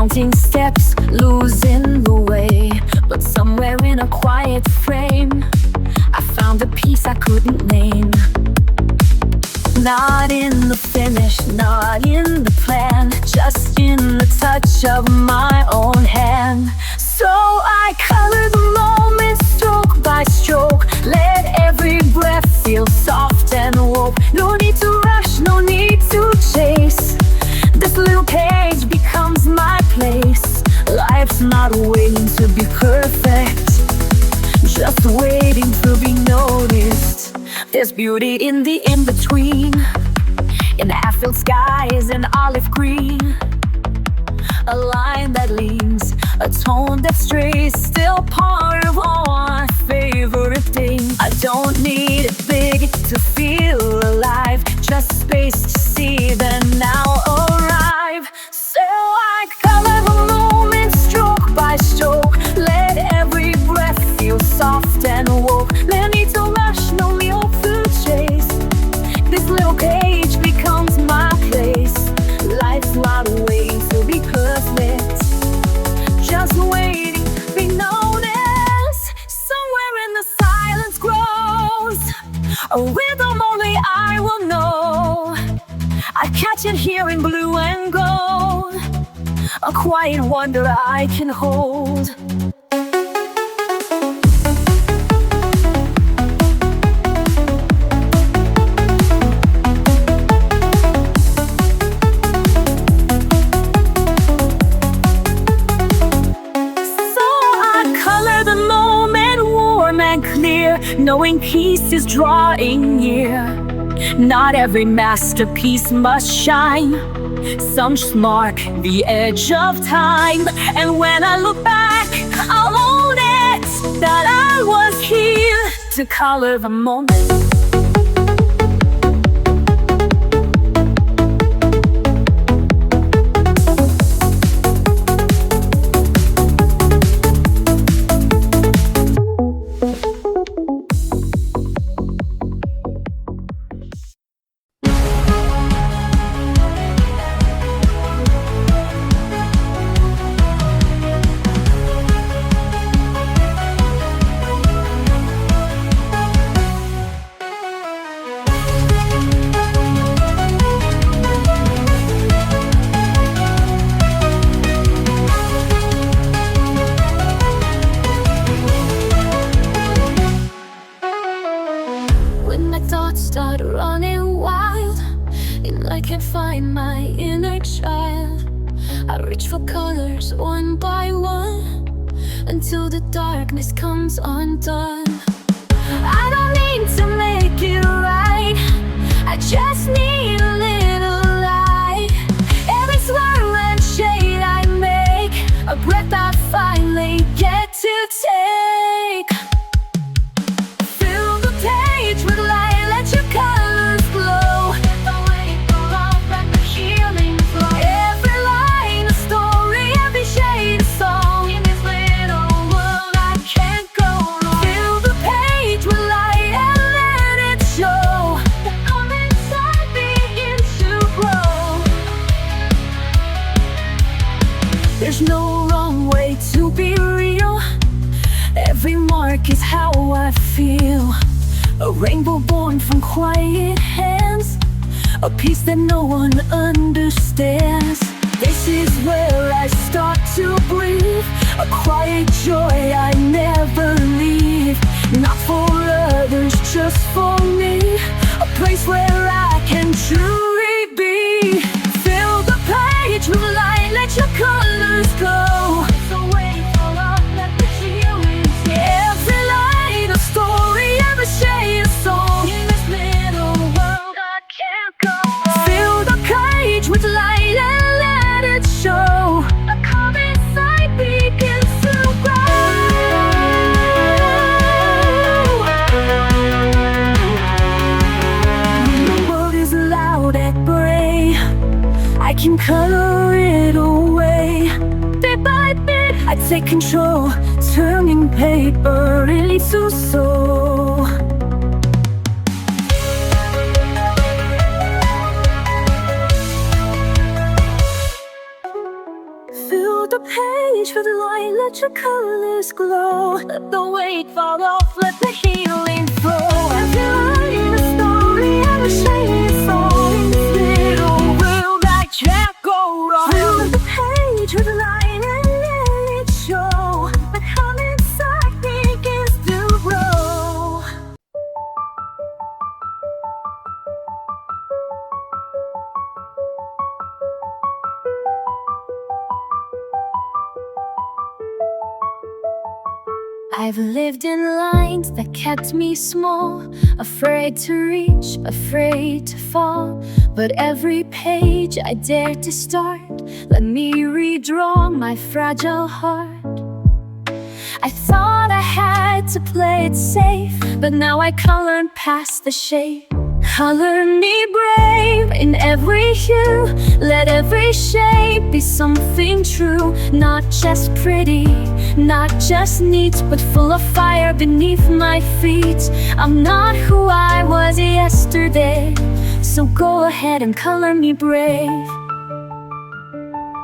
counting steps, losing the way. But somewhere in a quiet frame, I found a piece I couldn't name. Not in the finish, not in the plan, just in the touch of my own hand. So I color the moment stroke by stroke, let every breath feel soft and woke. No need to rush, no need to chase. This little page becomes my place. Life's not waiting to be perfect, just waiting to be noticed. There's beauty in the in-between, in half-filled skies and olive green. A line that leans, a tone that strays, still part of all my favorite things. I don't need it big to feel alive, just space to see the now arrive. So I color the moment stroke by stroke, let every breath feel soft and woke. No need to rush, no need to chase. This little page becomes my place. Life's not waiting to be perfect, just waiting to be noticed. Somewhere in the silence grows a rhythm only I will know. I catch it here in blue and gold, a quiet wonder I can hold. Knowing peace is drawing near. Not every masterpiece must shine, some just mark the edge of time. And when I look back, I'll own it, that I was here to color the moment. Start running wild, and I can't find my inner child. I reach for colors one by one, until the darkness comes undone. I don't need to make it right, I just need a little light. Every swirl and shade I make, a breath I finally get to take. Fill the page with light, your colors glow. The way go on, let the healing flow. Every line a story, every shade a song. In this little world I can't go wrong. Fill the page with light and let it show. The calm inside begins to grow. There's no wrong way to be real. Every mark is how I feel. A rainbow born from quiet hands, a piece that no one understands. This is where I start to breathe, a quiet joy I never leave. Not for others, just for me, a place where I can truly be. Fill the page with light, let your colors go. So wait for love, let the healing flow. Every light a story, every shade a song. In this little world I can't go wrong. Fill the page with light and let it show. A calm inside begins to grow. When the world is loud at bray, I can color it away. Bit by bit I take control, turning paper into soul. Fill the page for the light, let your colors glow. Let the weight fall off, let the healing flow. As you write a story, every shade is soul in this little world that can't go wrong. Fill the page with light and let it show. But how inside begins to grow. I've lived in lines that kept me small, afraid to reach, afraid to fall. But every page I dared to start let me redraw my fragile heart. I thought I had to play it safe, but now I colored past the shade. Color me brave in every hue. Let every shape be something true. Not just pretty, not just neat, but full of fire beneath my feet. I'm not who I was yesterday, so go ahead and color me brave.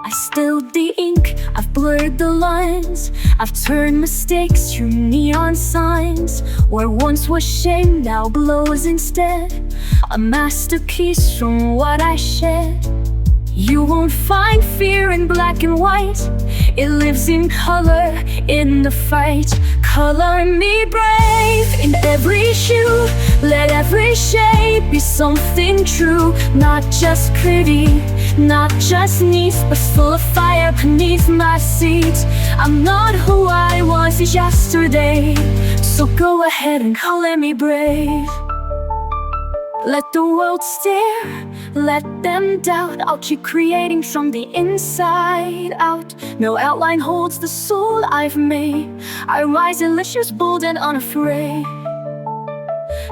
I spilled the ink, I've blurred the lines, I've turned mistakes to neon signs. Where once was shame now glows instead, a masterpiece from what I shed. You won't find fear in black and white, it lives in color, in the fight. Color me brave in every hue. Let every shape be something true. Not just pretty, not just neat, but full of fire beneath my seat. I'm not who I was yesterday, so go ahead and color me brave. Let the world stare, let them doubt. I'll keep creating from the inside out. No outline holds the soul I've made. I rise delicious, bold and unafraid.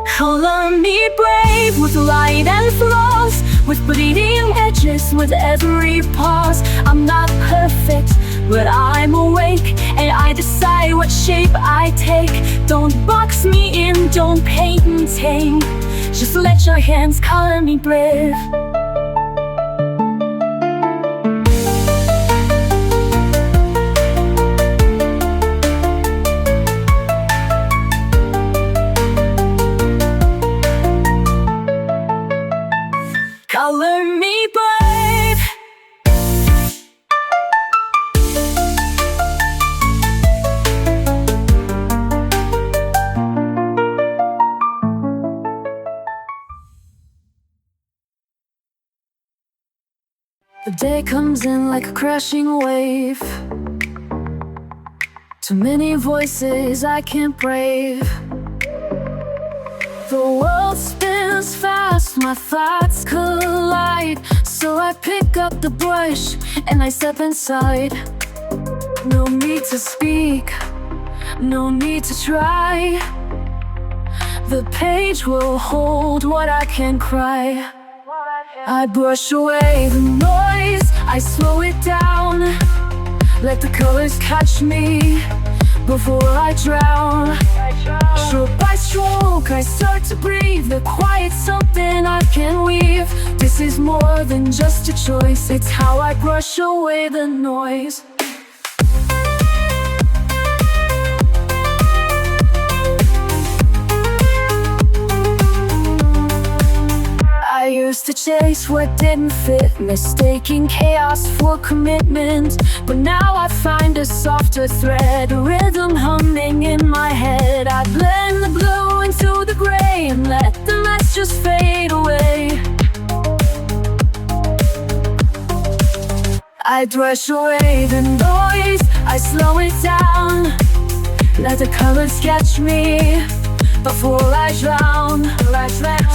Color me brave with light and flaws, with bleeding edges with every pause. I'm not perfect, but I'm awake, and I decide what shape I take. Don't box me in, don't paint and tame. Just let your hands color me brave. Color me brave. The day comes in like a crashing wave. Too many voices I can't brave. The world spins fast, my thoughts collide. So I pick up the brush and I step inside. No need to speak, no need to try. The page will hold what I can cry. I brush away the noise, I slow it down. Let the colors catch me before I drown. Stroke by stroke, I start to breathe. The quiet's something I can weave. This is more than just a choice, it's how I brush away the noise. I used to chase what didn't fit, mistaking chaos for commitment. But now I find a softer thread, a rhythm humming in my head. I blend the blue into the gray and let the rest just fade away. I brush away the noise, I slow it down. Let the colors catch me before I drown.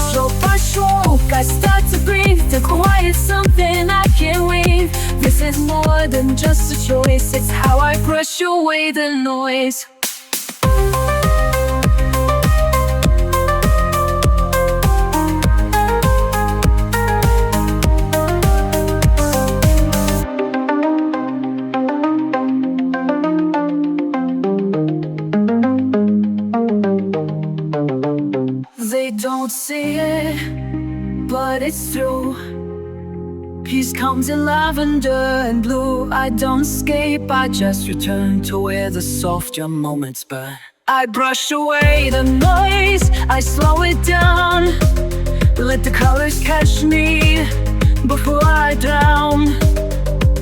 Stroke by stroke, I start to breathe. The quiet's something I can weave. This is more than just a choice, it's how I brush away the noise. They don't see it, but it's through. Peace comes in lavender and blue. I don't escape, I just return to where the softer moments burn. I brush away the noise, I slow it down. Let the colors catch me before I drown.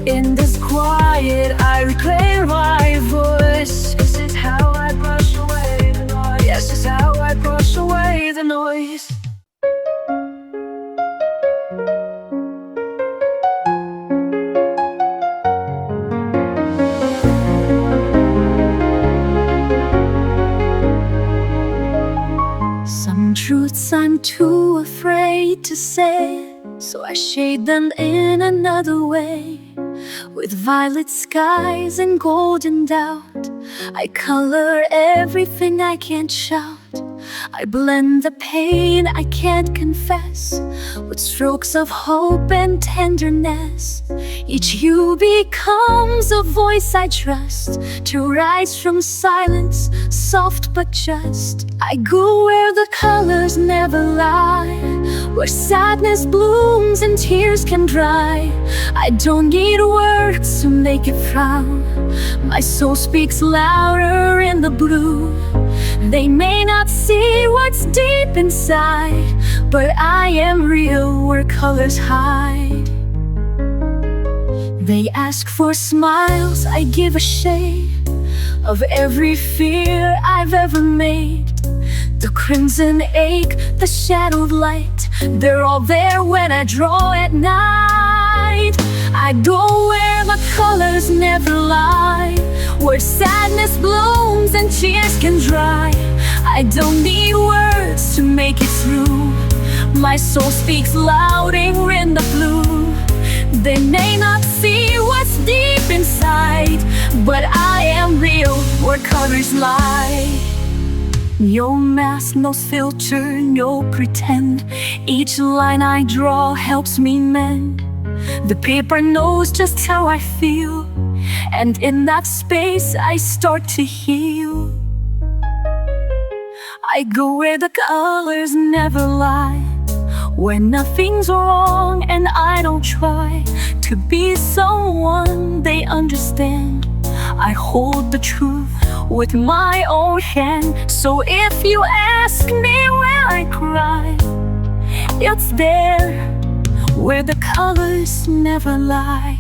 In this quiet, I reclaim my voice. This is how I brush away the noise. Yes, this is how I brush away the noise. Some truths I'm too afraid to say, so I shade them in another way. With violet skies and golden doubt, I color everything I can't shout. I blend the pain I can't confess with strokes of hope and tenderness. Each hue becomes a voice I trust to rise from silence, soft but just. I go where the colors never lie, where sadness blooms and tears can dry. I don't need words to make it frown. My soul speaks louder in the blue. They may not see what's deep inside, but I am real where colors hide. They ask for smiles, I give a shade of every fear I've ever made. The crimson ache, the shadowed light, they're all there when I draw at night. I go where the colors never lie, where sadness blooms and tears can dry. I don't need words to make it through. My soul speaks louder in the blue. They may not see what's deep inside, but I am real where colors lie. No mask, no filter, no pretend. Each line I draw helps me mend. The paper knows just how I feel, and in that space I start to heal. I go where the colors never lie, where nothing's wrong and I don't try to be someone they understand. I hold the truth with my own hand. So if you ask me where I cry, it's there where the colors never lie.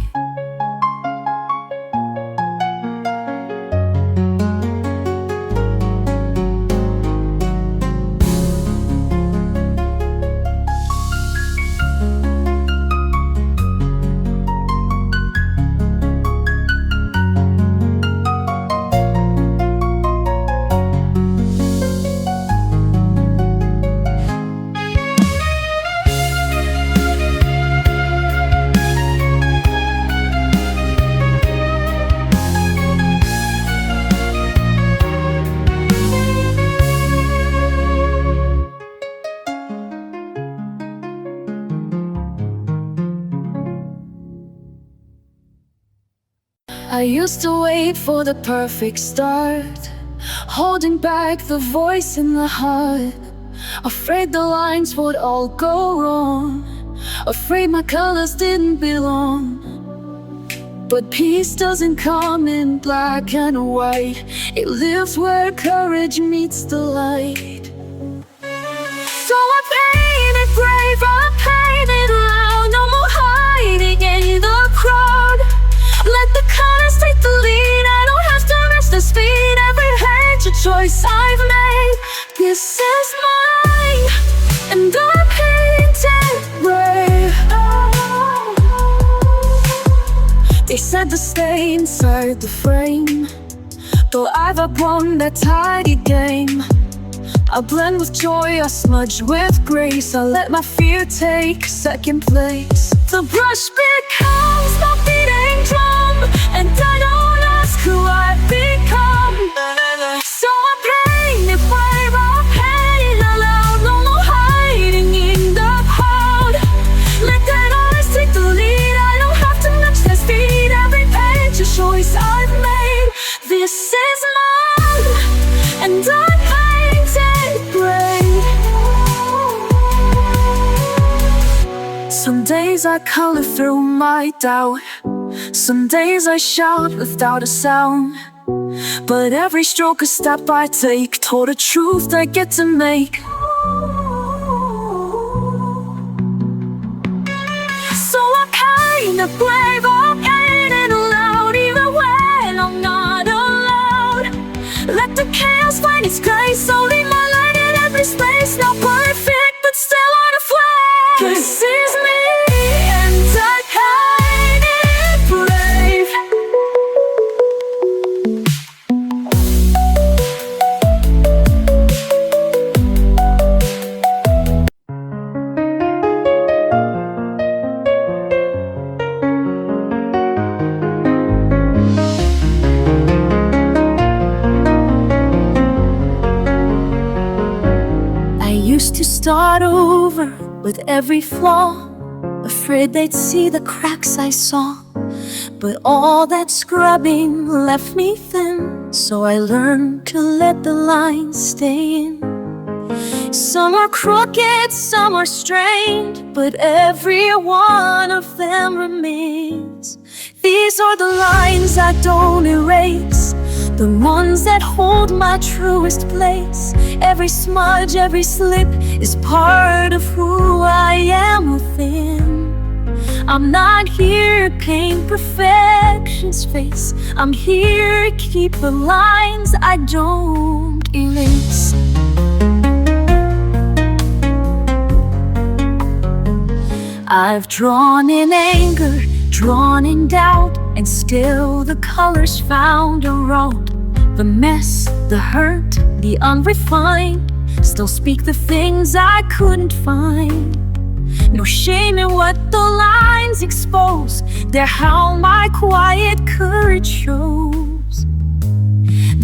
I used to wait for the perfect start, holding back the voice in the heart. Afraid the lines would all go wrong, afraid my colors didn't belong. But peace doesn't come in black and white. It lives where courage meets the light. So I painted brave, I painted loud. No more hiding in the crowd. Let the colors take the lead. I don't have to rush the speed. Every page a choice I've made. This is mine, and I painted brave. They said to stay inside the frame, though I've won that tidy game. I blend with joy, I smudge with grace. I let my fear take second place. The brush becomes my beating drum, and I don't ask who I've become. So I paint it brave, I paint it aloud. No more hiding in the crowd. Let that eyes take the lead. I don't have to match their speed. Every page a choice I've made. This is mine, and I paint it brave. Some days days I color through my doubt. Some days I shout without a sound. But every stroke a step I take toward a truth I get to make. So I'm kinda brave, I'm painting aloud, even when I'm not allowed. Let the chaos find its grace, holding my light in every space. Not perfect, but still on a flame. This is me, and I paint it brave. Used to start over with every flaw, afraid they'd see the cracks I saw. But all that scrubbing left me thin, so I learned to let the lines stay in. Some are crooked, some are strained, but every one of them remains. These are the lines I don't erase, the ones that hold my truest place. Every smudge, every slip is part of who I am within. I'm not here to paint perfection's face. I'm here to keep the lines I don't erase. I've drawn in anger, drawn in doubt, and still the colors found a road. The mess, the hurt, the unrefined still speak the things I couldn't find. No shame in what the lines expose, they're how my quiet courage shows.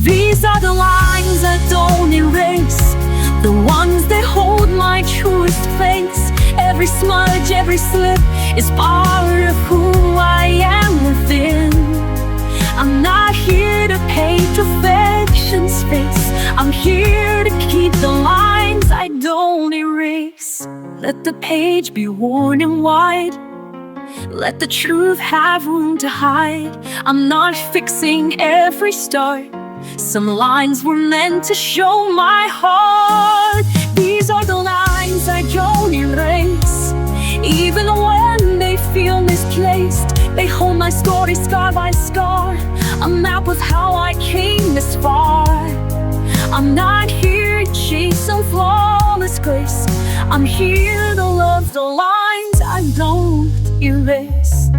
These are the lines I don't erase, the ones that hold my truest place. Every smudge, every slip is part of who I am within. I'm not here to paint perfection's face. I'm here to keep the lines I don't erase. Let the page be worn and wide. Let the truth have room to hide. I'm not fixing every start. Some lines were meant to show my heart. These are the lines I don't erase, even when they feel misplaced. They hold my story scar by scar, a map of how I came this far. I'm not here to chase some flawless grace. I'm here to love the lines I don't erase.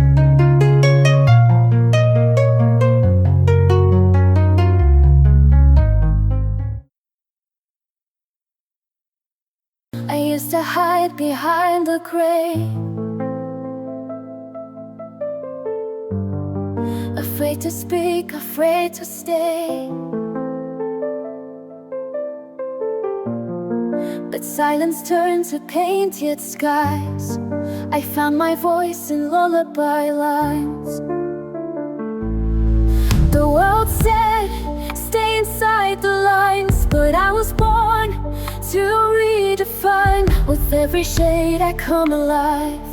I used to hide behind the gray, afraid to speak, afraid to stay. But silence turned to painted skies. I found my voice in lullaby lines. The world said, stay inside the lines, but I was born to redefine. With every shade I come alive.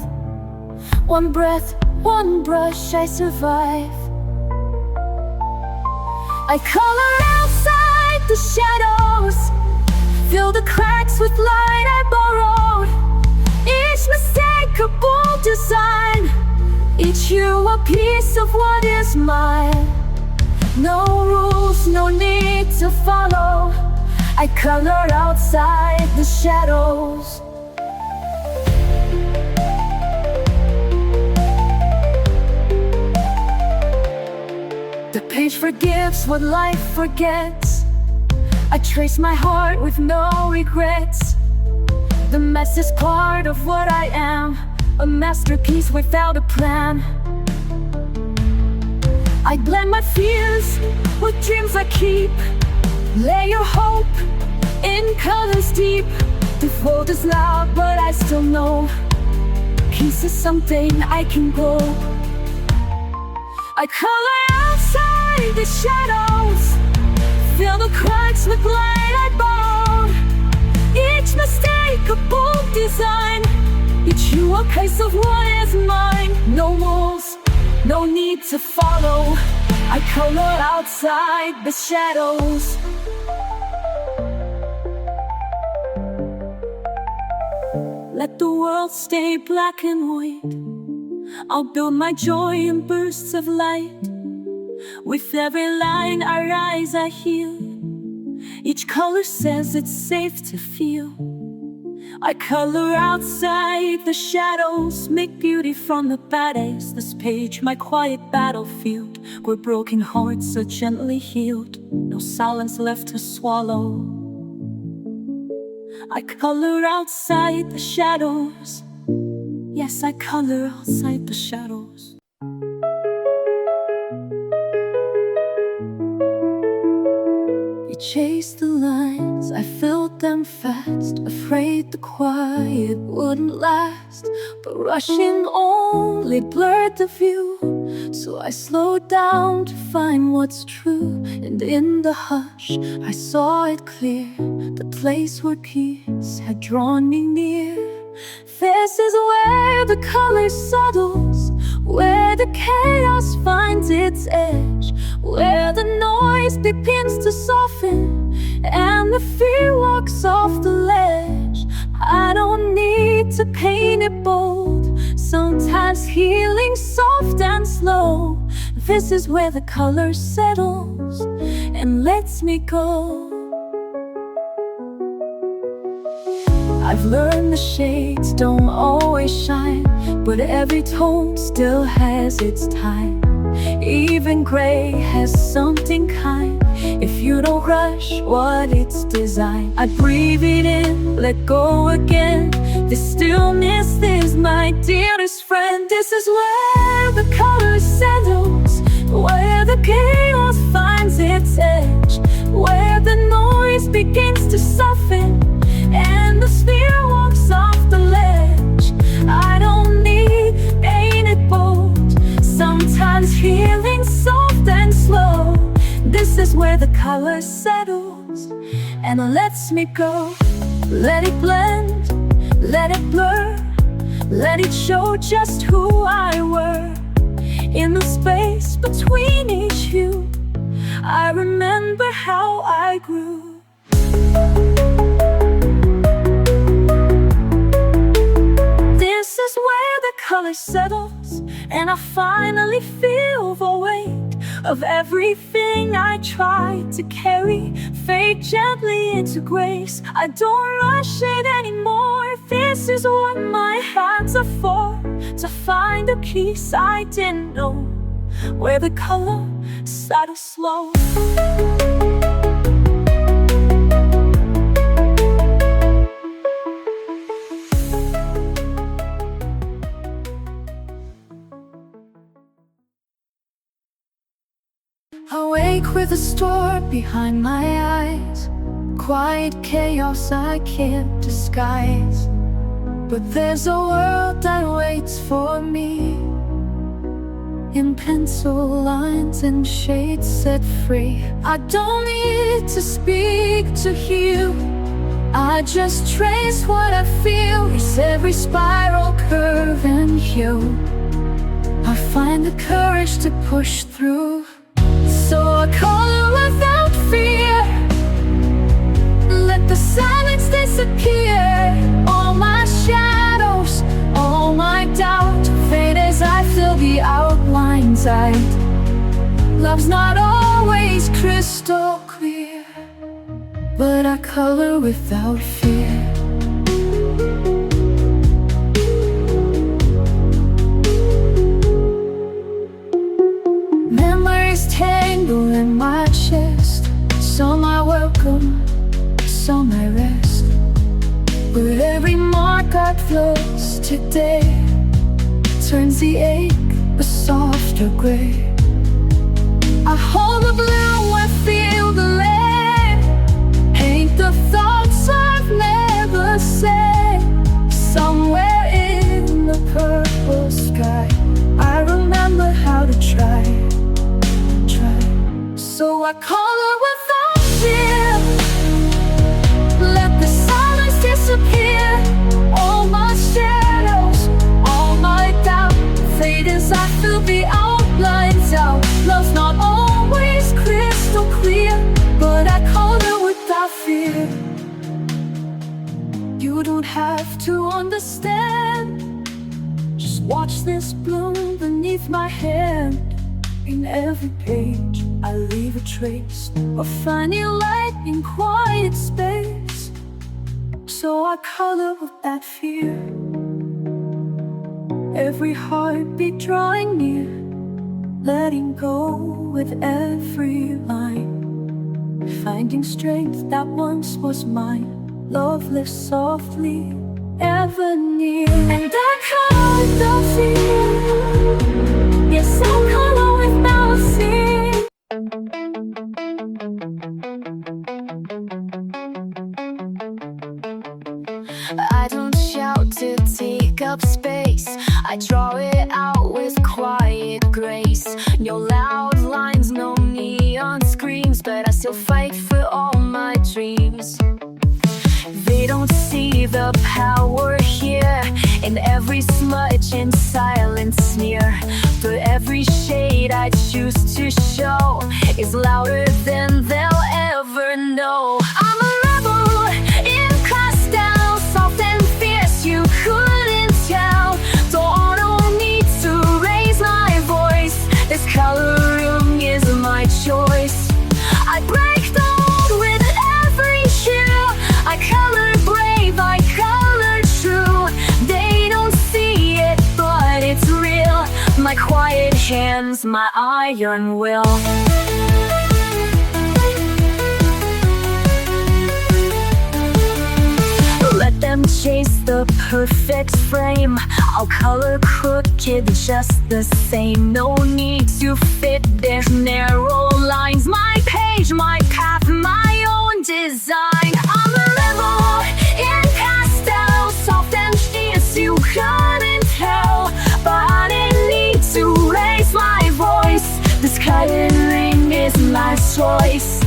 One breath, one brush, I survive. I color outside the shadows, fill the cracks with light I borrowed. Each mistake a bold design, each hue a piece of what is mine. No rules, no need to follow. I color outside the shadows. The page forgives what life forgets. I trace my heart with no regrets. The mess is part of what I am, a masterpiece without a plan. I blend my fears with dreams I keep. Lay your hope in colors deep. The fold is loud, but I still know peace is something I can grow. I color outside the shadows, fill the cracks with light I borrowed. Each mistake a bold design, Each you a case of what is mine. No walls, no need to follow. I color outside the shadows. Let the world stay black and white. I'll build my joy in bursts of light. With every line I rise, I heal. Each color says it's safe to feel. I color outside the shadows, make beauty from the bad days. This page, my quiet battlefield, where broken hearts are gently healed. No silence left to swallow. I color outside the shadows. Yes, I color outside the shadows. You chased the lines, I filled them fast, afraid the quiet wouldn't last. But rushing only blurred the view, so I slowed down to find what's true. And in the hush, I saw it clear, the place where peace had drawn me near. This is where the color settles, where the chaos finds its edge, where the noise begins to soften and the fear walks off the ledge. I don't need to paint it bold, sometimes healing soft and slow. This is where the color settles and lets me go. I've learned the shades don't always shine, but every tone still has its time. Even gray has something kind, if you don't rush what it's designed. I breathe it in, let go again. This stillness is my dearest friend. This is where the color settles, where the chaos finds its edge, where the noise begins to soften and the spear walks off the ledge. I don't need painted bold, sometimes healing soft and slow. This is where the color settles and lets me go. Let it blend, let it blur, let it show just who I were. In the space between each hue, I remember how I grew. This is where the color settles, and I finally feel the weight of everything I tried to carry. Fade gently into grace, I don't rush it anymore. This is what my hands are for, to find a peace I didn't know, where the color settles slow. Awake with a storm behind my eyes, quiet chaos I can't disguise. But there's a world that waits for me, in pencil lines and shades set free. I don't need to speak to heal, I just trace what I feel. It's every spiral, curve and hue. I find the courage to push through. So I color without fear, let the silence disappear. All my shadows, all my doubt fade as I fill the outlines out. Love's not always crystal clear, but I color without fear. Memories tangle in my chest, some I welcome, some I rest. But every mark I close today turns the ache a softer gray. I hold the blue and feel the lead, paint the thoughts I've never said. Somewhere in the purple sky, I remember how to try. So I color without fear, let the silence disappear. All my shadows, don't have to understand. Just watch this bloom beneath my hand. In every page I leave a trace of finding light in quiet space. So I color with that fear, every heartbeat drawing near, letting go with every line, finding strength that once was mine. Love lives softly, ever near. And I color with the fear. Yes, I color without fear. I don't shout to take up space. I draw it out with quiet grace. No loud lines, no neon screams, but I still fight for all my dreams. They don't see the power here, in every smudge and silent sneer. But every shade I choose to show is louder than they'll ever know. I'm a rebel in pastel, soft and fierce, you couldn't tell. Don't need to raise my voice, this coloring is my choice. I break the mold with every hue. I color brave, I color true. They don't see it, but it's real. My quiet hands, my iron will. Let them chase the perfect frame. I'll color crooked just the same. No need to fit their narrow lines. My page, my path, my own design. I'm a rebel in pastel, soft and fierce, you couldn't tell. But I didn't need to raise my voice, this coloring is my choice.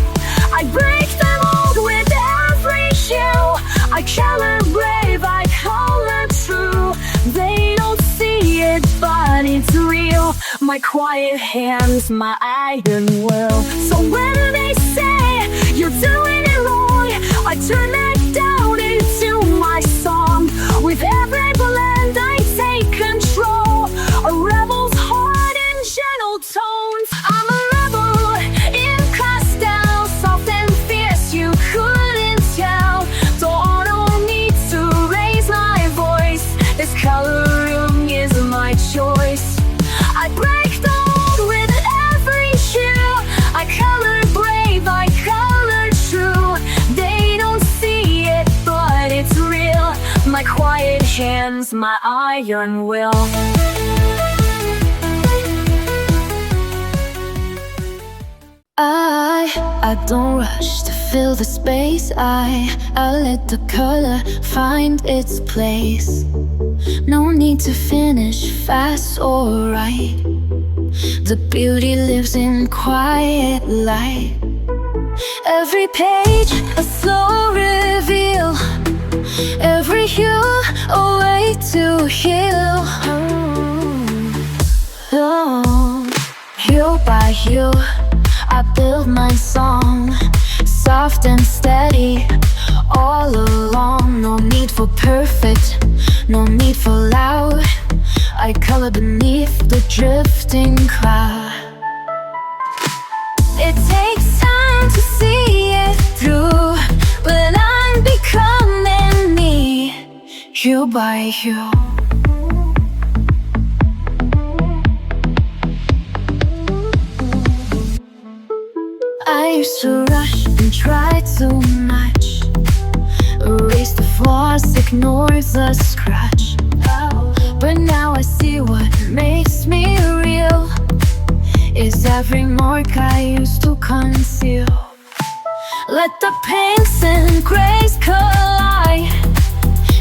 I break the mold with every hue. I color brave, I color true. They don't see it, but it's real. My quiet hands, my iron will. So when they say you're doing it wrong, I turn that down into my song. With every blend I take control, a rebel's heart in gentle tones. I'm a rebel in pastel, soft and fierce, you couldn't tell. Don't need to raise my voice, this coloring is my choice. I break the mold with every hue. I color brave, I color true. They don't see it, but it's real. My quiet hands, my iron will. I don't rush to fill the space. I let the color find its place. No need to finish fast or right. The beauty lives in quiet light. Every page a slow reveal, every hue a way to heal. Hue by hue I build my song, soft and steady all along. No need for perfect, no need for loud. I color beneath the drifting cloud. It takes time to see it through, but I'm becoming me, hue by hue. I used to rush and try too much, erase the flaws, ignore the scratch. But now I see what makes me real is every mark I used to conceal. Let the pinks and grays collide.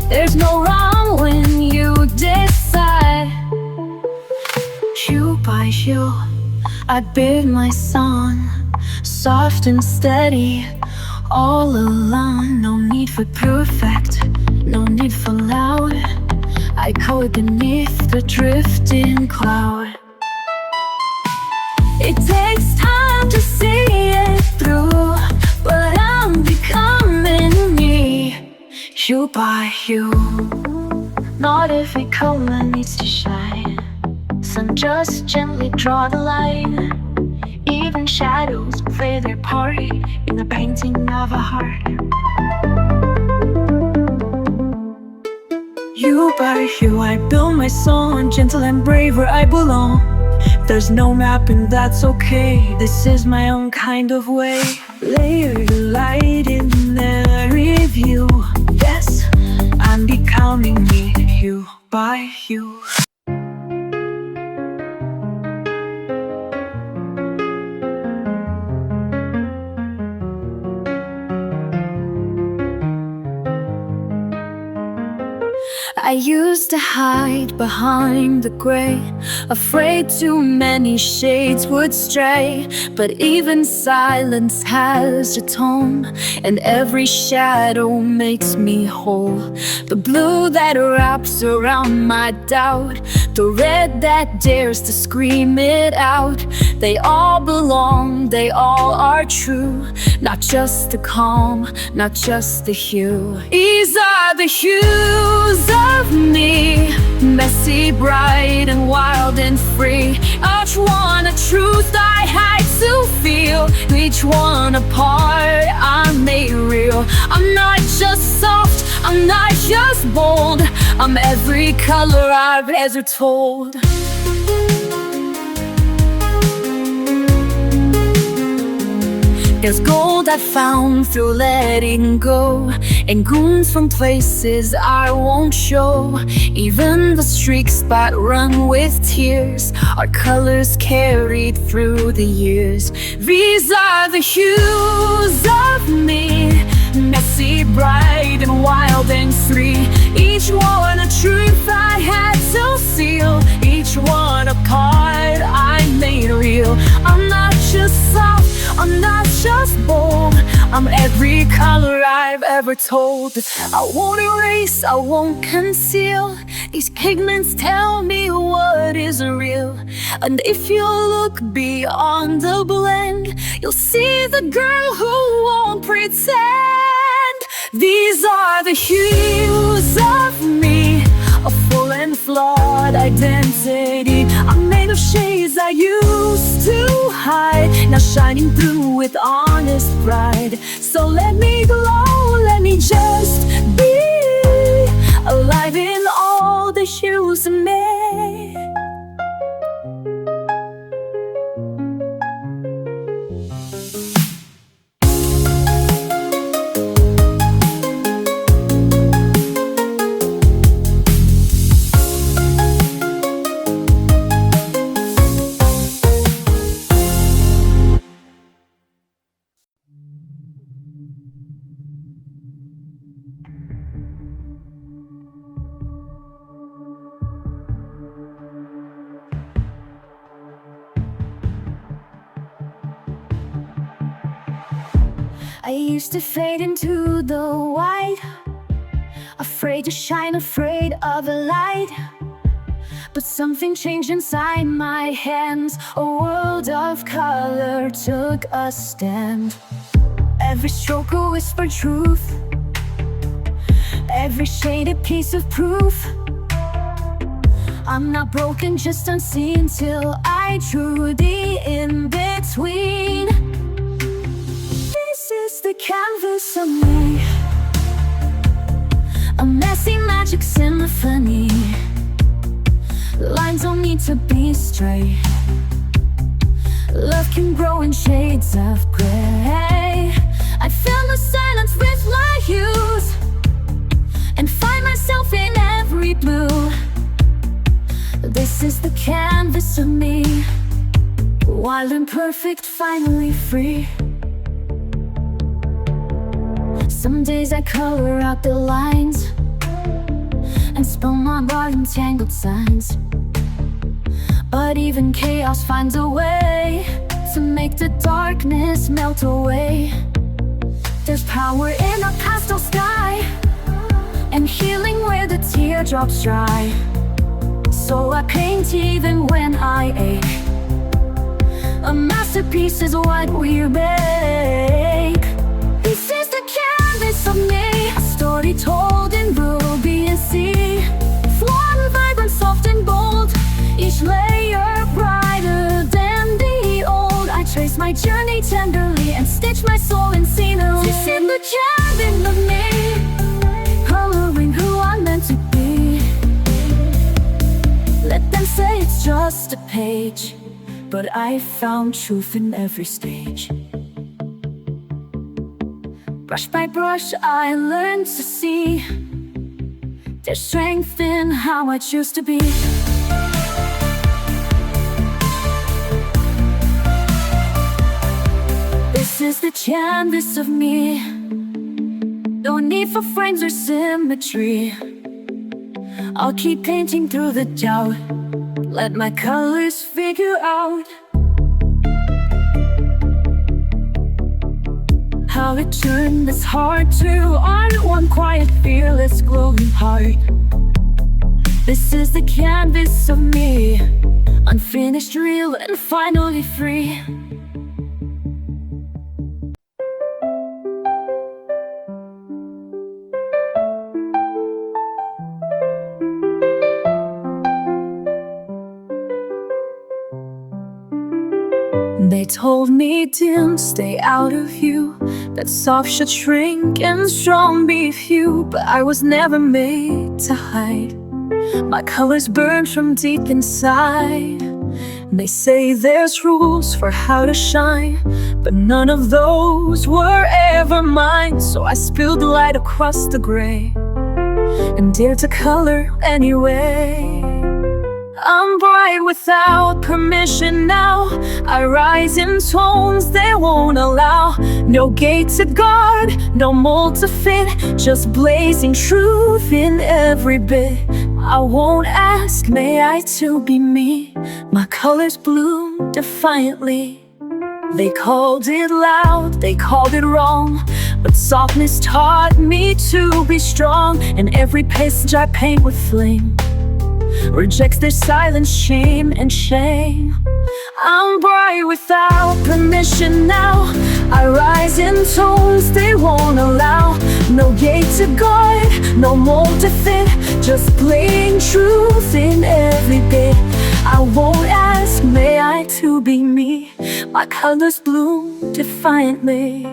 There's no wrong when you decide. Hue by hue I build my song, soft and steady all along. No need for perfect, no need for loud. I color beneath the drifting cloud. It takes time to see it through, but I'm becoming me, hue by hue. Not every color needs to shine. Some just gently draw the line. Even shadows play their part in the painting of a heart. Hue by hue, I build my song. Gentle and brave where I belong. There's no map and that's okay. This is my own kind of way. Layer the light in every view. Yes, I'm becoming me, hue by hue. I used to hide behind the gray, afraid too many shades would stray. But even silence has a tone, and every shadow makes me whole. The blue that wraps around my doubt, the red that dares to scream it out. They all belong, they all are true. Not just the calm, not just the hue. These are the hues of me, messy, bright, and wild and free. Each one a truth I had to feel. Each one a part I made real. I'm not just soft, I'm not just bold. I'm every color I've ever told. There's gold I found through letting go, and goons from places I won't show. Even the streaks that run with tears are colors carried through the years. These are the hues of me, messy, bright, and wild and free. Each one a truth I had to seal. Each one a part I made real. I'm not just soft, I'm not just bold. I'm every color I've ever told. I won't erase, I won't conceal. These pigments tell me what is real. And if you look beyond the blend, you'll see the girl who won't pretend. These are the hues of me, a full and flawed identity. I'm made of shades I used to hide, now shining through with honest pride. So let me glow, let me just be alive in all the hues of me. I used to fade into the white, afraid to shine, afraid of the light. But something changed inside my hands. A world of color took a stand. Every stroke a whispered truth, every shade a piece of proof. I'm not broken, just unseen, till I drew the in-between. This is the canvas of me, a messy magic symphony. Lines don't need to be straight. Love can grow in shades of gray. I fill the silence with my hues and find myself in every blue. This is the canvas of me, wild and perfect, finally free. Some days I color out the lines and spell my art in tangled signs. But even chaos finds a way to make the darkness melt away. There's power in a pastel sky and healing where the teardrops dry. So I paint even when I ache. A masterpiece is what we make. This is the canvas of me, a story told my journey tenderly and stitch my soul in scenery. This is the canvas of me, coloring who I'm meant to be. Let them say it's just a page, but I found truth in every stage. Brush by brush I learned to see there's strength in how I choose to be. This is the canvas of me, no need for frames or symmetry. I'll keep painting through the doubt, let my colors figure out how to turn this heart to art. One quiet, fearless, glowing heart. This is the canvas of me, unfinished, real, and finally free. They told me dim, stay out of view, that soft should shrink and strong be few. But I was never made to hide, my colors burn from deep inside. They say there's rules for how to shine, but none of those were ever mine. So I spilled light across the gray and dared to color anyway. I'm bright without permission now, I rise in tones they won't allow. No gate to guard, no mold to fit, just blazing truth in every bit. I won't ask, may I too be me? My colors bloom defiantly. They called it loud, they called it wrong, but softness taught me to be strong. And every passage I paint with flame rejects their silence, shame and shame. I'm bright without permission now, I rise in tones they won't allow. No gate to guard, no mold to fit, just plain truth in every bit. I won't ask, may I too be me? My colors bloom defiantly.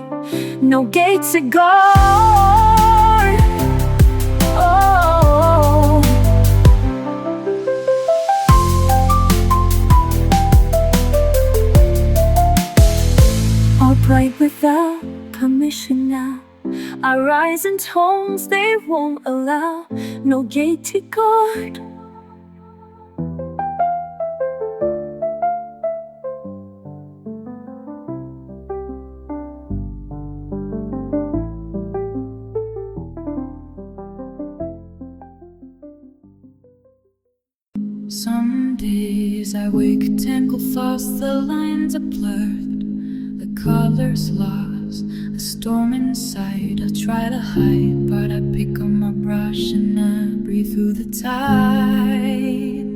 No gate to guard. Oh, all bright without permission now, I rise in tones they won't allow. No gate to guard. Some days I wake, tangled thoughts, the lines are blurred, the colors lost, the storm inside. I try to hide, but I pick up my brush and I breathe through the tide.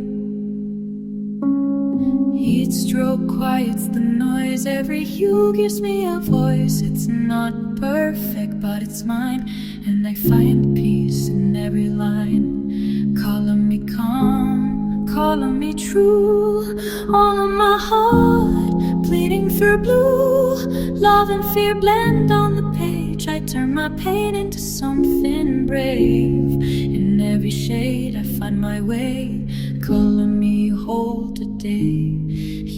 Heat stroke quiets the noise, every hue gives me a voice. It's not perfect, but it's mine, and I find peace in every line. Calling me calm, calling me true, all of my heart bleeding through blue. Love and fear blend on the page, I turn my pain into something brave. In every shade I find my way, calling me whole today.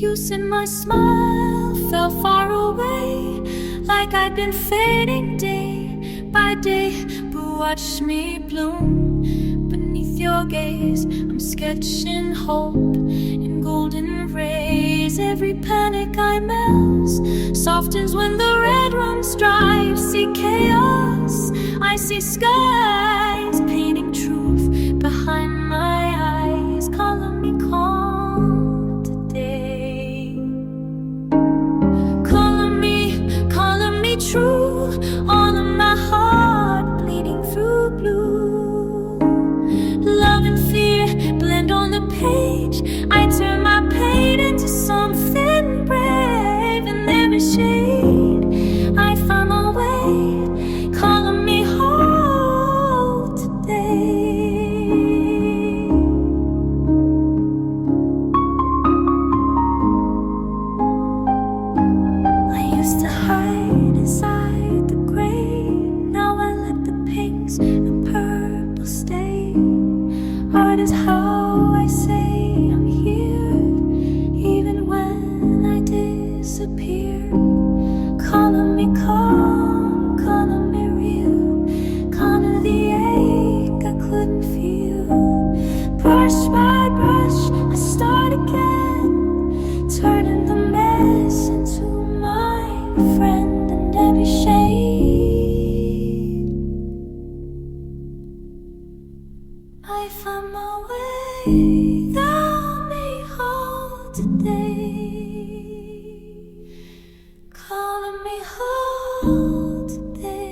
You said my smile fell far away, like I'd been fading day by day. But watch me bloom beneath your gaze. I'm sketching hope in golden rays. Every panic I melt softens when the red runs dry. See chaos, I see skies, painting truth behind my eyes. Calling me calm today. Calling me true, all of my heart bleeding through blue. Love and fear blend on the page, I turn my pain into something brave. In every shade I find my way, calling me whole today. used to hide inside the gray. Now I let the pinks and purples stay. Art is how I say I'm here, even when I disappear. Calling me calm, calling me real, calling the ache I couldn't feel. Brush by brush, I start again, turning the mess into my friend in every shade. I find my way, thou may hold today, calling me whole today.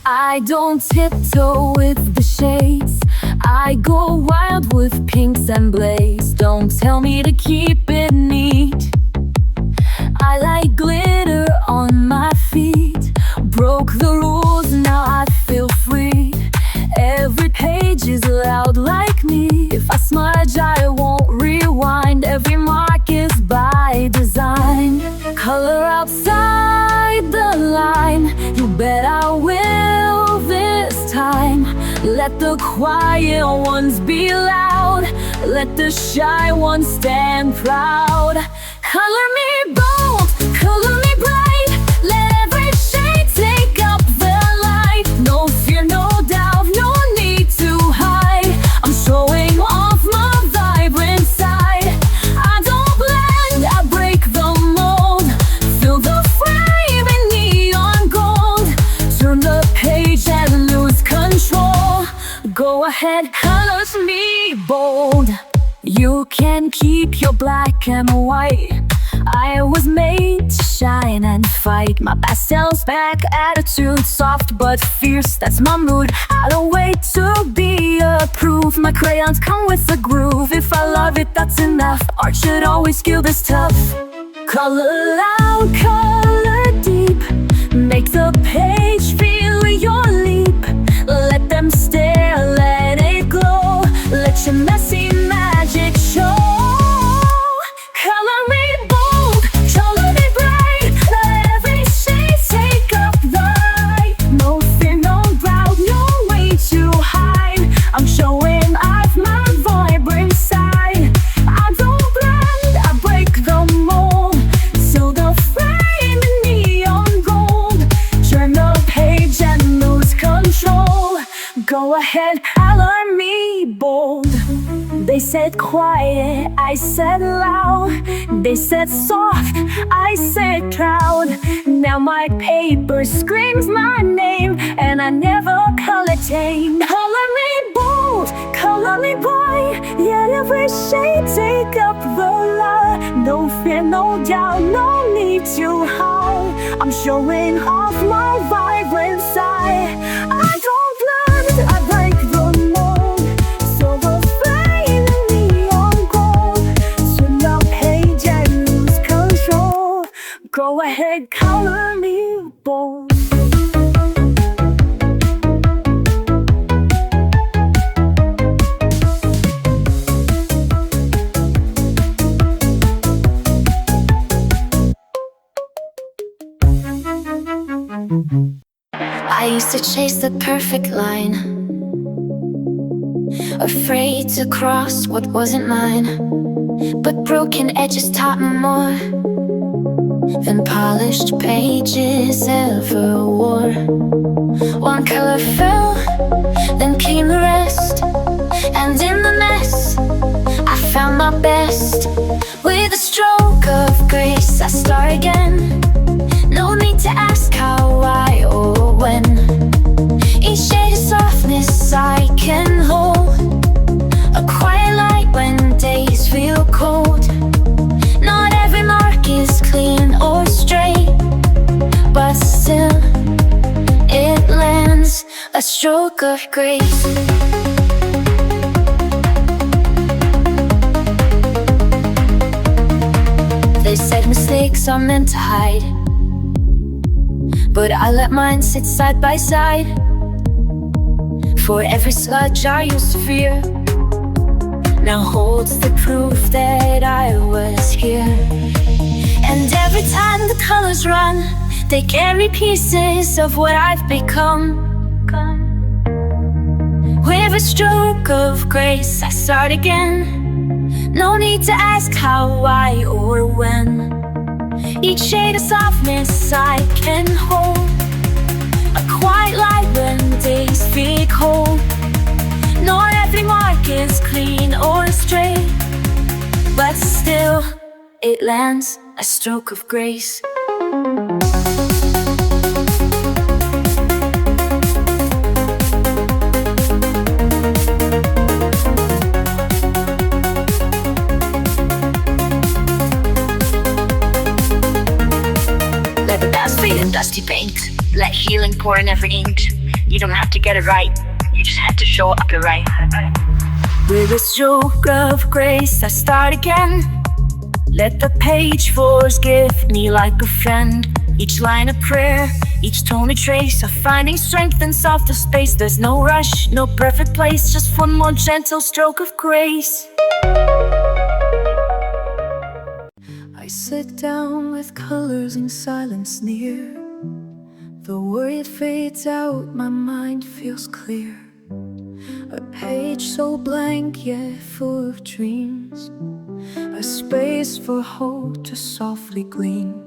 I don't tiptoe with the shades, I go wild with pinks and blaze. Don't tell me to keep it neat, I like glitter on my feet. Broke the rules, now I feel free. Every page is loud like me. If I smudge, I won't rewind. Every mark is by design. Color outside the line, you bet I will this time. Let the quiet ones be loud, let the shy ones stand proud. Color me bold, color me bright, let every shade take up the light. No fear, no doubt, no need to hide. I'm showing off my vibrant side. I don't blend, I break the mold. Fill the frame in neon gold. Turn the page and lose control. Go ahead, colors me bold. You can keep your black and white. I was made to shine and fight. My pastel's back, attitude soft but fierce. That's my mood, I don't wait to be approved. My crayons come with a groove. If I love it, that's enough. Art should always feel this tough. Color loud, color deep, make the page feel your leap. Let them stare, let it glow. Let your messy magic show. Color me bold, color me bright, let every shade take up the light. No fear, no doubt, no way to hide. I'm showing off my vibrant side. I don't blend, I break the mold. So the frame in neon gold. Turn the page and lose control. Go ahead, color me bold. They said quiet, I said loud. They said soft, I said proud. Now my paper screams my name, and I never color tame. Color me bold, color me bright, yet every shade take up the light. No fear, no doubt, no need to hide. I'm showing off my vibrant side. I don't blend, I break the mold. So the flame in neon gold. Turn the page and lose control. Go ahead, color me bold. I used to chase the perfect line, afraid to cross what wasn't mine. But broken edges taught me more than polished pages ever wore. One color fell, then came the rest, and in the mess I found my best. With a stroke of grace I start again. No need to ask how, why, or when. Each shade of softness I can hold, a quiet light when days feel cold. Not every mark is clean or straight, but still it lands a stroke of grace. are meant to hide, but I let mine sit side by side. For every sludge I used to fear now holds the proof that I was here. And every time the colors run, they carry pieces of what I've become. With a stroke of grace, I start again. No need to ask how, why, or when. Each shade of softness I can hold, a quiet light when days feel cold. Not every mark is clean or straight, but still it lands a stroke of grace. Let the past fade in dusty paint. Let healing pour in every ink. You don't have to get it right, you just have to show up your right. With a stroke of grace I start again. Let the page forgive me like a friend. Each line a prayer, each tone a trace of finding strength in softer space. There's no rush, no perfect place, just one more gentle stroke of grace. I sit down with colors in silence near. The worry fades out, my mind feels clear. A page so blank yet full of dreams, a space for hope to softly gleam.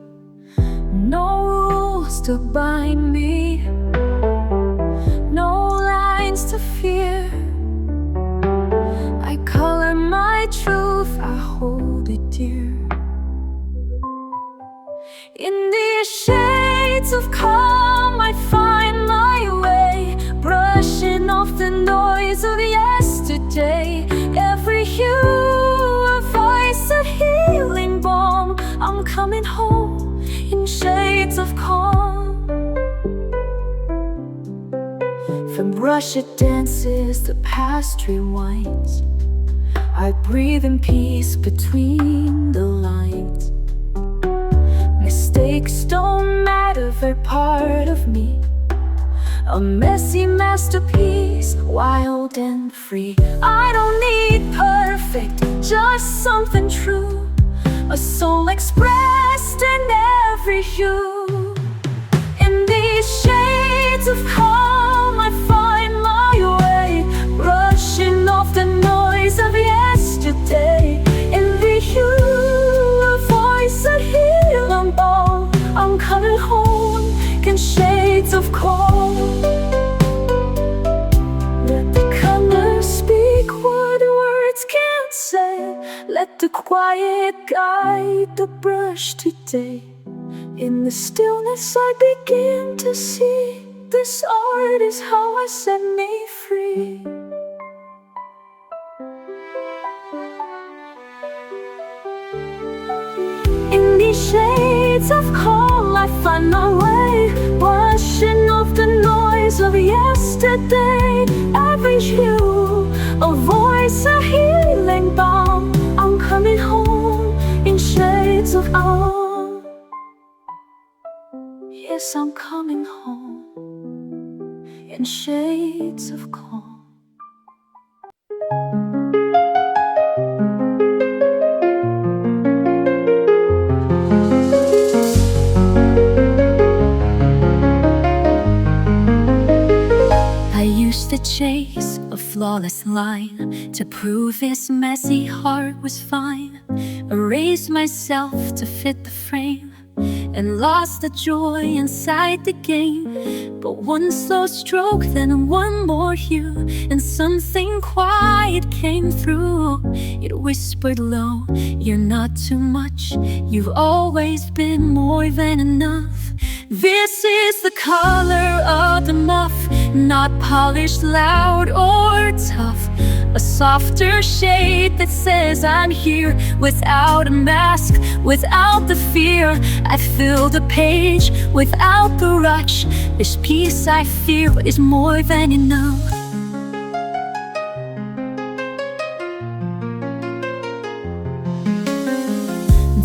No rules to bind me, no lines to fear. I color my truth, I hold it dear. In these shades of calm I find my way, brushing off the noise of yesterday. Every hue a voice, a healing balm. I'm coming home in shades of calm. From Russia dances the past rewinds. I breathe in peace between the lines. Mistakes don't matter, they're part of me. A messy masterpiece, wild and free. I don't need perfect, just something true. A soul expressed in every hue. In these shades of calm I find my way, brushing off the noise of yesterday. In the hue, a voice, a healing balm. I'm coming home in shades of calm. Let the colors speak what words can't say. Let the quiet guide the brush today. In the stillness I begin to see, this art is how I set me free. In these shades of calm I find my way, washing off the noise of yesterday. Every hue, a voice, a healing balm. I'm coming home in shades of calm. Yes, I'm coming home in shades of calm. To chase a flawless line, to prove his messy heart was fine. Erased myself to fit the frame, and lost the joy inside the game. But one slow stroke, then one more hue, and something quiet came through. It whispered low, you're not too much, you've always been more than enough. This is the color of the muff, not polished, loud, or tough. A softer shade that says I'm here, without a mask, without the fear. I fill the page without the rush. This peace I feel is more than enough.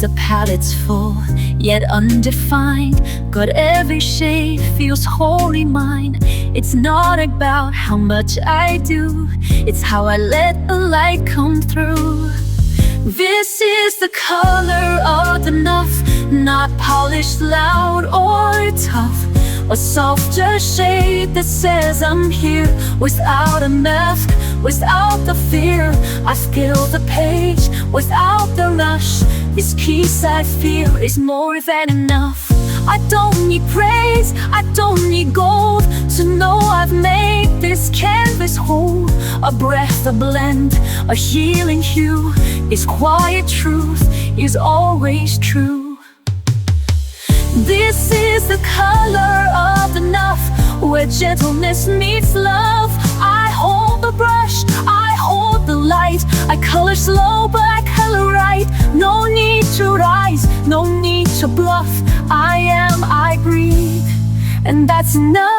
The palette's full, yet undefined. Got every shade, feels wholly mine. It's not about how much I do, it's how I let the light come through. This is the color of enough, not polished, loud, or tough. A softer shade that says I'm here, without a mask, without the fear. I fill the page without the rush. This piece I feel is more than enough. I don't need praise, I don't need gold to know I've made this canvas whole. A breath, a blend, a healing hue. Is quiet truth, is always true. This is the color of enough, where gentleness meets love. I hold the brush, I hold the light. I color slow, but I color right. No need to rise, no need to bluff. I am, I breathe, and that's enough.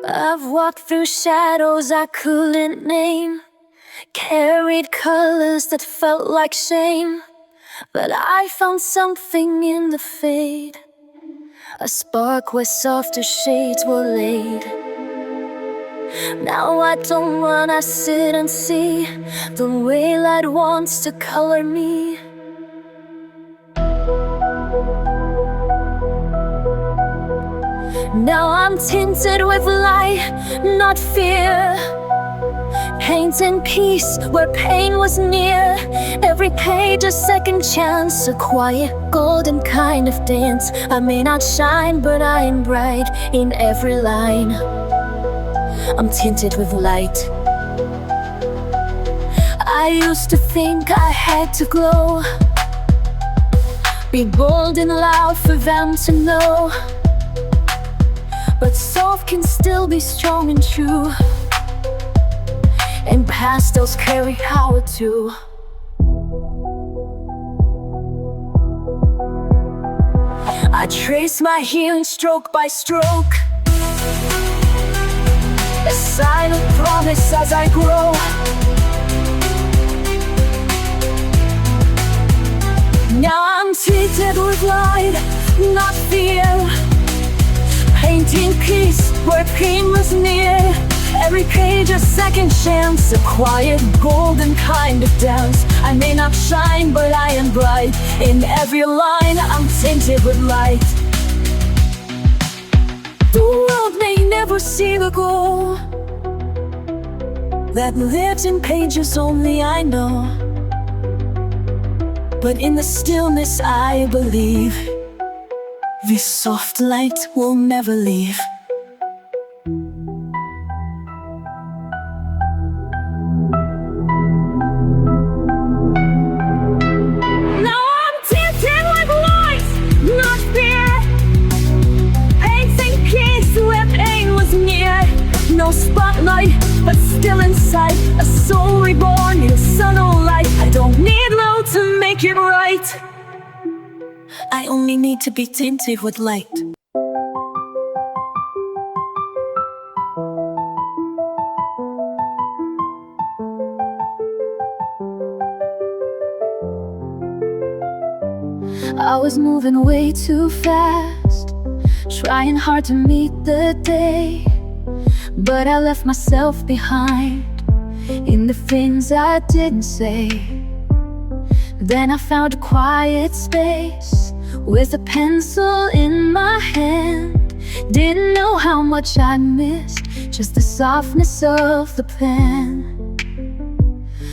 I've walked through shadows I couldn't name, carried colors that felt like shame, but I found something in the fade, a spark where softer shades were laid. Now I don't run, I sit and see the way light wants to color me. Now I'm tinted with light, not fear. Paint in peace where pain was near. Every page a second chance, a quiet golden kind of dance. I may not shine, but I am bright in every line. I'm tinted with light. I used to think I had to glow, be bold and loud for them to know, but soft can still be strong and true, and pastels carry power too. I trace my healing stroke by stroke, a silent promise as I grow. Now I'm tinted with light, not fear. Painting peace where pain was near. Every page a second chance, a quiet golden kind of dance. I may not shine, but I am bright. In every line I'm tinted with light. The world may never see the goal that lives in pages only I know, but in the stillness I believe this soft light will never leave. Now I'm tinted with light, not fear. Painting peace where pain was near. No spotlight, but still inside. A soul reborn in sun or light. I don't need low to make it right. I only need to be tinted with light. I was moving way too fast, trying hard to meet the day, but I left myself behind in the things I didn't say. Then I found a quiet space with a pencil in my hand. Didn't know how much I missed, just the softness of the pen.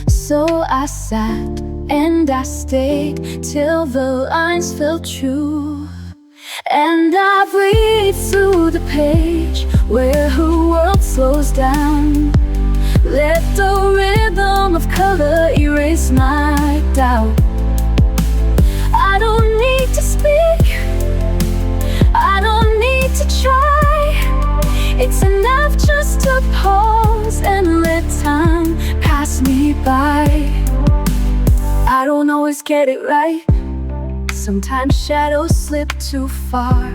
So I sat and I stayed till the lines felt true, and I breathed through the page where her world slows down. Let the rhythm of color erase my doubt. I don't need to speak, I don't need to try. It's enough just to pause and let time pass me by. I don't always get it right, sometimes shadows slip too far.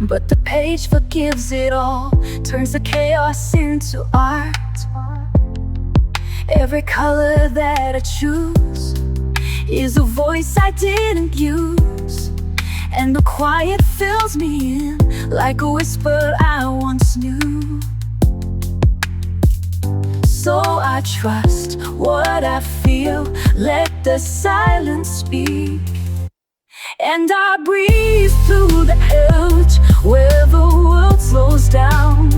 but the page forgives it all, turns the chaos into art. Every color that I choose is a voice I didn't use, and the quiet fills me in like a whisper I once knew. So I trust what I feel, let the silence speak, and I breathe through the edge where the world slows down.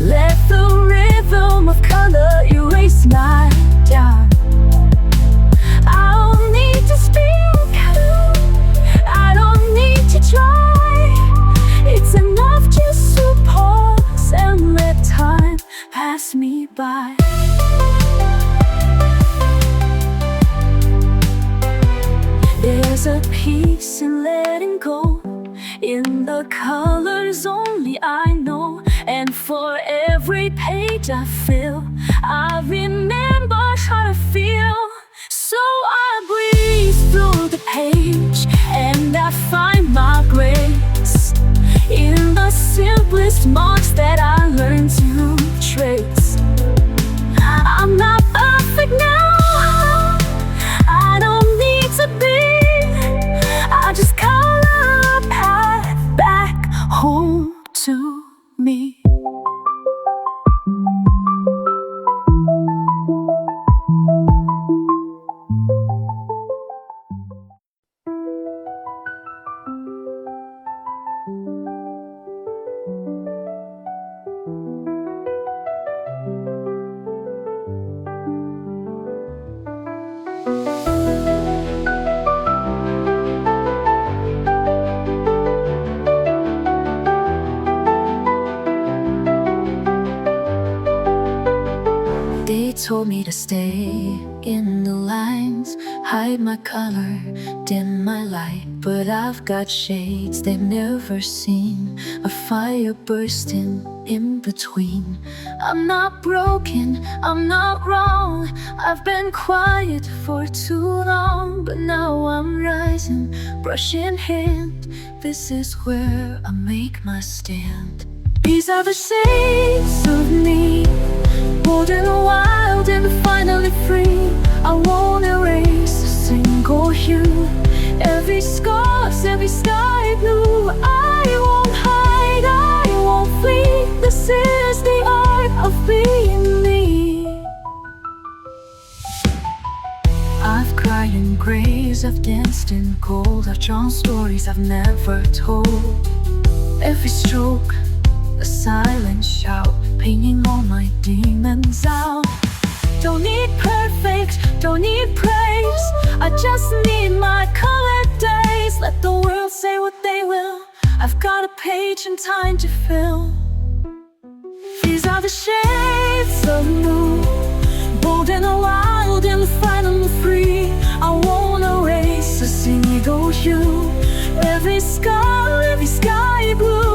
Let the rhythm of color erase my doubt. I don't need to speak, I don't need to try. It's enough just to pause and let time pass me by. There's a peace in letting go, in the colors only I know. And for every page I fill, I remember how to feel. So I breathe through the page, and I find my grace in the simplest marks that I learned to trace. I'm not perfect now, I don't need to be. I just color a path back home to me. They told me to stay in the lines, hide my color, dim my light. But I've got shades they've never seen, a fire bursting in between. I'm not broken, I'm not wrong, I've been quiet for too long. But now I'm rising, brush in hand, this is where I make my stand. These are the shades of me, bold and wild and finally free. I won't erase a single hue, every scar's, every sky blue. I won't hide, I won't flee. This is the art of being me. I've cried in grays, I've danced in gold, I've drawn stories I've never told. Every stroke, a silent shout, painting all my demons out. Don't need perfect, don't need praise, I just need my colored days. Let the world say what they will, I've got a page and time to fill. These are the shades of blue, bold and wild and finally free. I won't erase a single hue, every scar, every sky blue.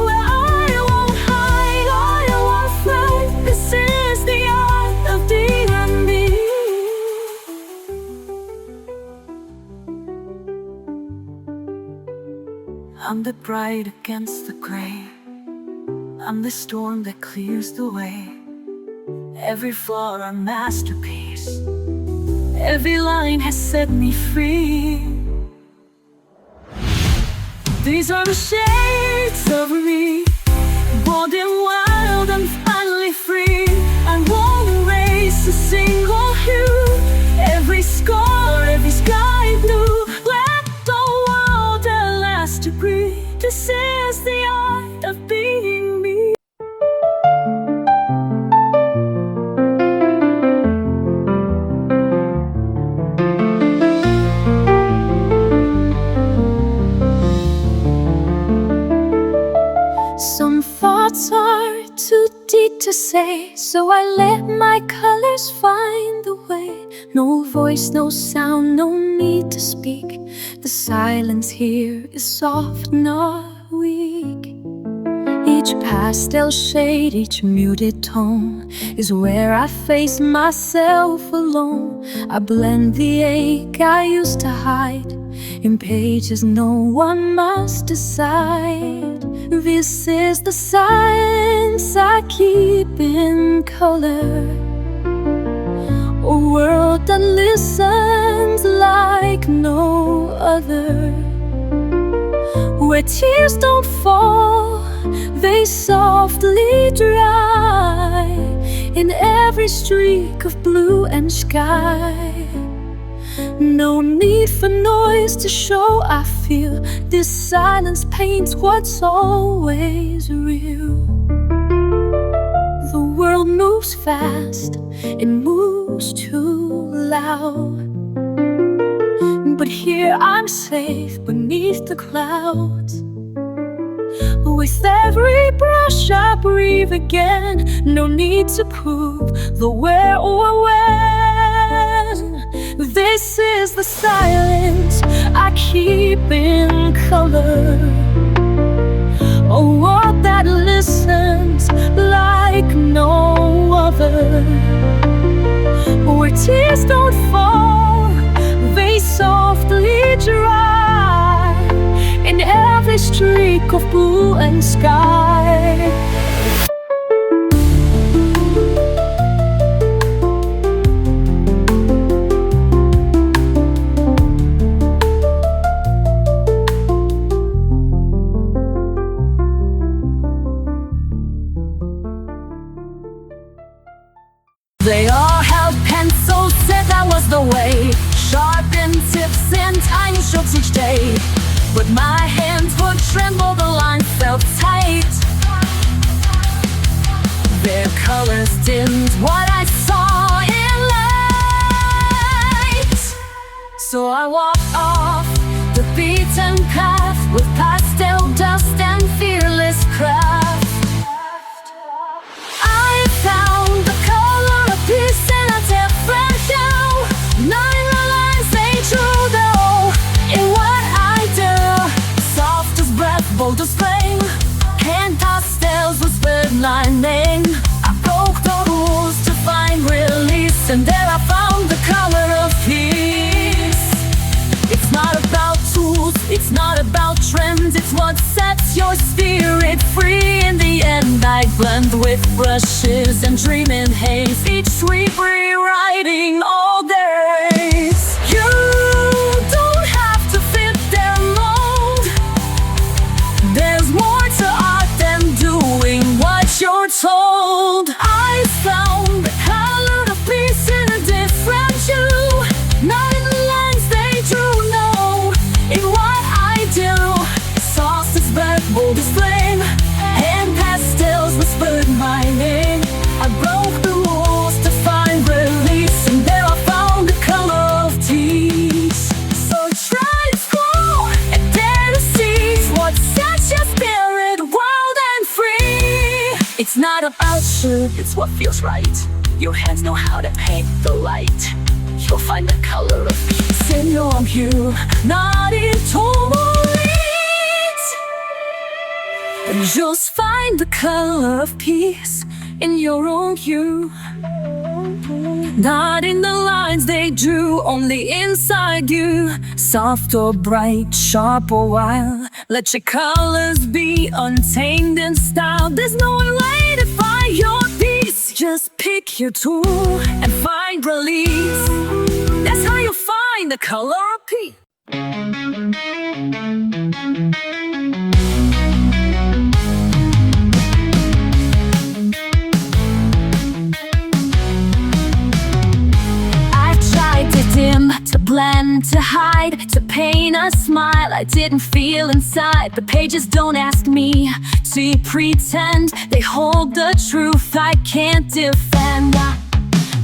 This is the art of being me. I'm the bright against the gray, I'm the storm that clears the way. Every flaw a masterpiece, every line has set me free. These are the shades of me, bold and wild and finally free. I won't erase a single hue, every scar, every sky blue. Let the world at last agree, this is the art of being me. Some thoughts are too deep to say, so I let my colors find the way. No voice, no sound, no need to speak. The silence here is soft, not weak. Each pastel shade, each muted tone is where I face myself alone. I blend the ache I used to hide in pages no one must decide. This is the silence I keep in color. A world that listens like no other. Where tears don't fall, they softly dry in every streak of blue and sky. No need for noise to show I feel. This silence paints what's always real. The world moves fast, it moves too loud. But here I'm safe beneath the clouds. With every brush I breathe again. No need to prove the where or when. This is the silence I keep in color. A world that listens like no other. Where tears don't fall, they softly dry in every streak of blue and sky. They all held pencils, said that was the way. Sharpened tips and tiny strokes each day. But my hands would tremble, the lines felt tight. Their colors dimmed what I saw in light. So I walked off the beaten path with pastel dust and fearless craft. I found the color of peace in a different hue. Nine lines they drew though in what I do. Soft as breath, bold as flame. Hand pastels whispered my name. I broke the rules to find release, and there I found the color of peace. It's not about tools, it's not about trends. It's what sets your spirit free. In the end I blend with brushes and dream in haze. Each sweep rewriting all days. You don't have to fit their mold. There's more to art than doing what you're told. I found the color of peace in a different hue. Nine lines they drew no in what I do. Soft as breath, bold as flame. Hand pastels whispered my name. I broke the rules to find release, and there I found the color of peace. So try to scroll and dare to seize what sets your spirit wild and free. It's not about shoe, it's what feels right. Your hands know how to paint the light. You'll find the color of peace in your own hue, not in tourmaline. Just find the color of peace in your own hue. Not in the lines they drew, only inside you. Soft or bright, sharp or wild. Let your colors be untamed in style. There's no way to find your peace. Just pick your tool and find release. That's how you find the color of peace. To blend, to hide, to paint a smile I didn't feel inside. The pages don't ask me to pretend. They hold the truth I can't defend.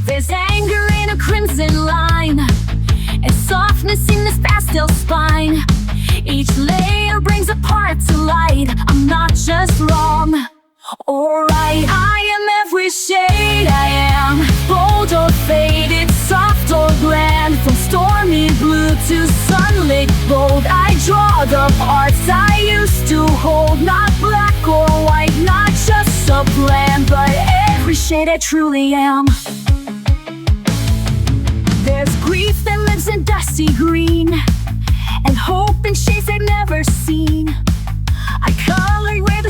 There's anger in a crimson line, and softness in this pastel spine. Each layer brings a part to light. I'm not just wrong or right. I am every shade I am. Bold or faded, soft or bland. From stormy blue to sunlit gold, I draw the parts I used to hold. Not black or white, not just a bland, but every shade I truly am. There's grief that lives in dusty green, and hope in shades I've never seen. I color with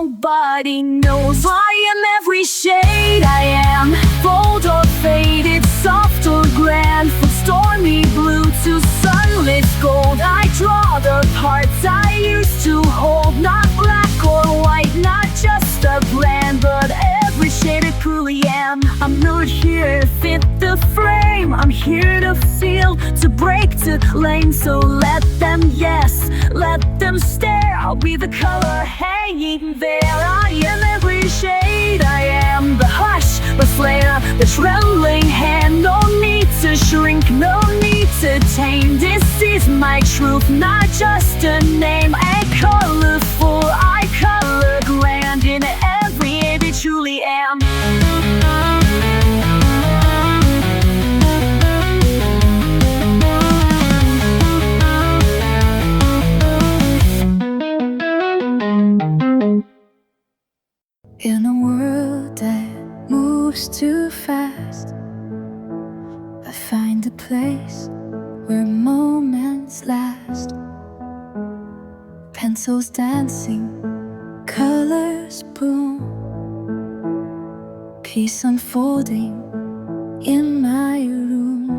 nobody knows. I am every shade I am, bold or faded, soft or grand. From stormy blue to sunlit gold, I draw the parts I used to hold. Not black or white, not just a brand, but every shade I truly am. I'm not here to fit the frame, I'm here to feel, to break, to claim. So let them, yes, let them stare. I'll be the color hanging there. I am every shade I am, the hush, the flare, the trembling hand. No need to shrink, no need to tame. This is my truth, not just a name. I colorful, I color grand. In every age I truly am. In a world that moves too fast, I find a place where moments last. Pencils dancing, colors bloom, peace unfolding in my room.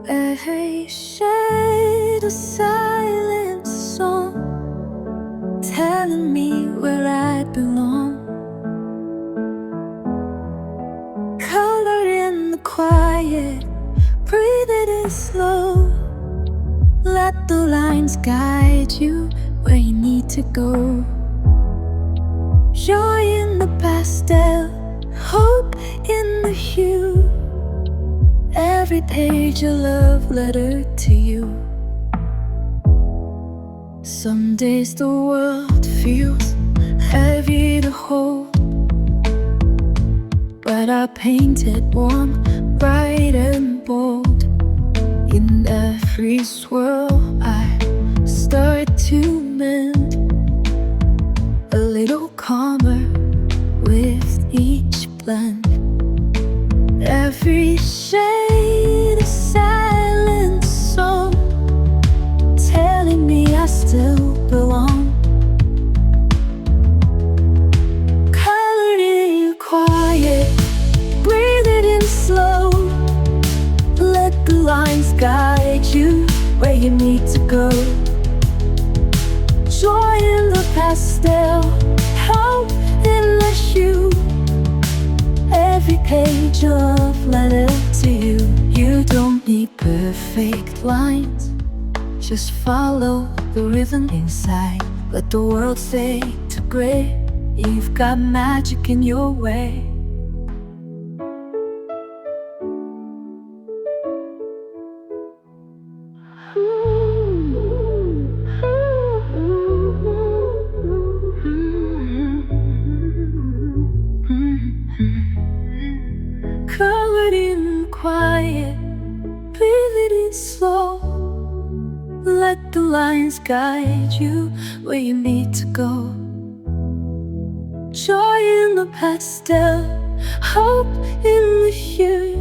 Every shade a silent song, telling me where I belong. Color in the quiet, breathe it in slow. Let the lines guide you where you need to go. Joy in the pastel, hope in the hue. Every page a love letter to you. Some days the world feels heavy to hold, but I paint it warm, bright and bold. In every swirl I start to mend, a little calmer with each blend. Every shade a silent song, telling me I still belong. Color in quiet, breathe it in slow. Let the lines guide you where you need to go. Joy in the pastel, hope in the hue. Every page a love letter to you. You don't need perfect lines, just follow the rhythm inside. Let the world fade to gray. You've got magic in your way. Colored in quiet, breathe it in slow. Let the lines guide you where you need to go. Joy in the pastel, hope in the hue.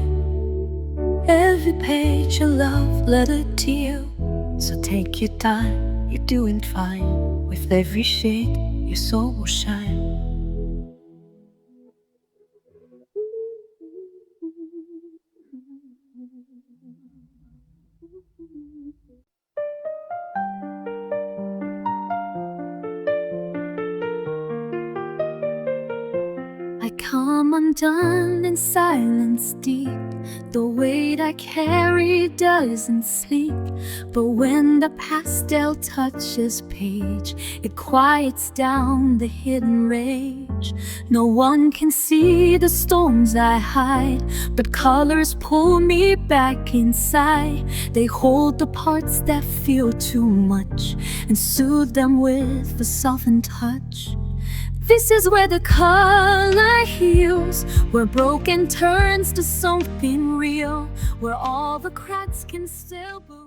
Every page a love letter to you. So take your time, you're doing fine. With every shade, your soul will shine. I come undone in silence deep. The weight I carry doesn't sleep. But when the pastel touches page, it quiets down the hidden rage. No one can see the storms I hide, but colors pull me back inside. They hold the parts that feel too much and soothe them with a softened touch. This is where the color heals, where broken turns to something real, where all the cracks can still breathe.